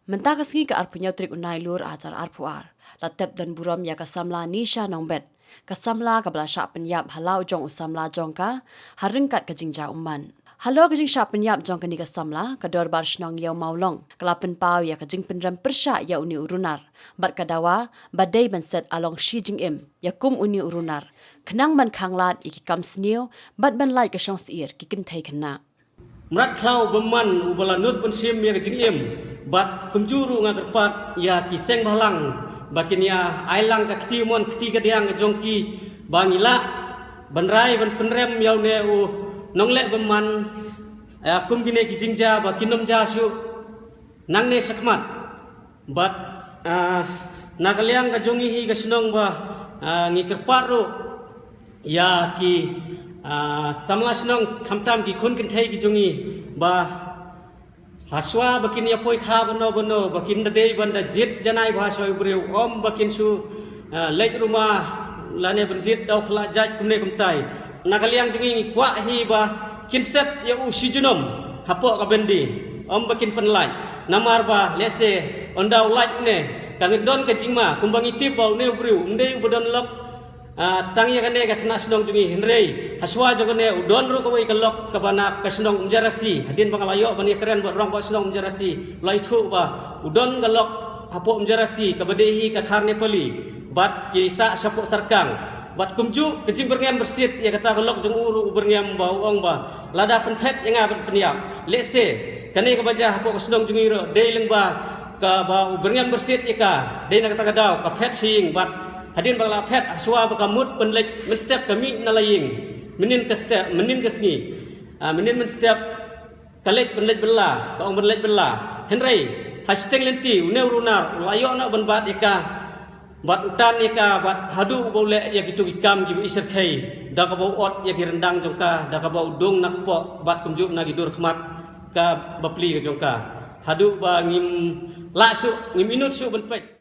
Mentah kesengi ke arpunya trik unai lur ajar arpuar. Latep dan buram ya kasamla nisha nongbet. Kasamla kabla syak penyap halau jong usamla jongka haringkat kejingja uman. Halau kejing syak penyap jong keni kasamla kador bar shnong yau maulong. Kelapen pau ya kejing penrem persyak ya uni urunar. Bat kadawa badai banset along shi jing im ya kum uni urunar. Kenang ban kanglat iki kam sniu bat ban lai kesyong siir kikin thai kena. Merat klau beman ubala nut pensim ya kejing im. Bat kumjuru ngagerpat ya kiseng balang bakin ya ailang ka ketimuan ketiga diang ke jongki bangila banrai ban penrem yau ne u nonglek beman ya kum gine ki jingja bakin nom ja su nang ne sakmat bat nagaliang ka jongi hi ka sinong ba ngikerpat ru ya ki samla sinong kamtam ki kun kin thai ki jongi ba Haswa bakin ya poi kha bano bakin dei banda jit janai bhasoi breu om bakin su lek rumah lane benjit dau khla jaj kumne kumtai nagaliang jungi kwa hi ba kinset ya u sijunom hapo ka bendi om bakin penlai namar ba lese ondau laj ne kan don ka jingma kumbangi tip bau ne breu ndei bodon lok tangi kane ka kena senong jungi henrei haswa jogone udon ru kawai kalok kabana ka senong umjarasi hadin bangalayo bani keren buat orang buat senong umjarasi lai thu ba udon galok hapo umjarasi kabadehi ka kharne pali bat kisa sapok sarkang bat kumju kejing berngam bersit ya kata galok jong uru berngam bau ong ba lada penpet yang abet peniap lese kane ka baja hapo ka senong jungi ro dei leng ba ka bau berngam bersit ika dei na kata kadau ka pet sing bat hadin bangla pet aswa bakamut penlek menstep kami nalaying menin ke step menin ke sengi menin men step kalek penlek bela ka ong penlek bela henrei hashtag lenti uneu runar layo na banbat ika bat utan ika bat hadu boleh ya gitu ikam gibi isir kai da ka bau ot ya girendang jongka da ka bau dong nak po bat kumjuk na gidur khmat ka bapli ka jongka hadu ba ngim la su ngim inut su benpet